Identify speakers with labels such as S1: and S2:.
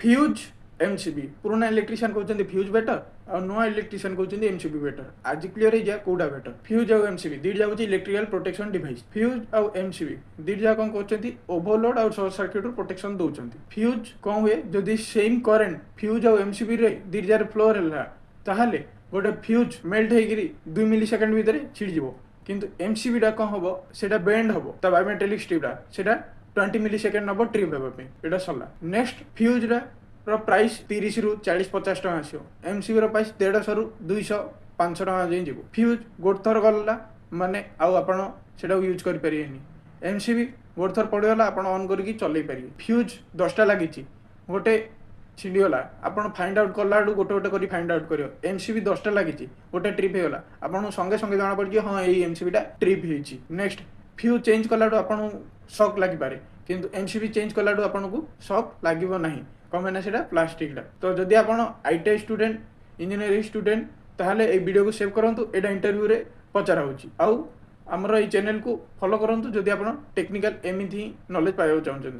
S1: Fuse MCB पुराना electrician कहते fuse better और नुआ इलेक्ट्रिशियन कहते एमसीबी बेटर आज क्लीयर हो कौटा बेटर फ्यूज और एमसीबी दीटा हूँ इलेक्ट्रिकल प्रोटेक्शन डिवाइस फ्यूज और एमसीबी दीटा कौन कहते ओवरलोड और शॉर्ट सर्किट प्रोटेक्शन दौरान फ्यूज कौन हुए जदि सेम करेन्ट फ्यूज और एमसीबी दीटार फ्लो है गोटे फ्यूज मेल्ट हो 2 मिली सेकेंड भितर छिड़जी किंतु एमसीबी कौन हम से बेंड हम बायोमेटालिक स्ट्रिपटा से 20 मिली सेकेंड नब ट्रिप होगापी यहाँ सरला नेक्स्ट फ्यूज प्राइस 30 रु 40-50 टका आसो एमसीबी प्राइस 150 रु 200-500 टका जाए जीव फ्यूज गोटे थर गला माने आपड़ यूज करें एमसीबी गोटे थर पड़गला आप ऑन करके चल पारे फ्यूज 10टा लगी गोटे छिड़गला आप फाइंड आउट कला गोटे गोटे कर फाइंड आउट कर एमसीबी 10टा लगी गोटे ट्रिप होगा आपको संगे संगे जना पड़े हाँ ये एमसीबी ट्रिप होती नेक्स्ट फ्यूज चेंज कला आपको शॉक लगिपारे किंतु एमसीबी चेंज कला आपको शॉक लगे ना कमें से प्लास्टिक तो जदि आप आईटीआई स्टूडेंट इंजीनियरिंग स्टूडेंट ताहले ए वीडियो को सेव करंतु एटा इंटरव्यू रे पचरा होची आउ हमर ए चैनल को फॉलो करंतु जदि आप टेक्निकल एमिथि नॉलेज पाइबा चाहते।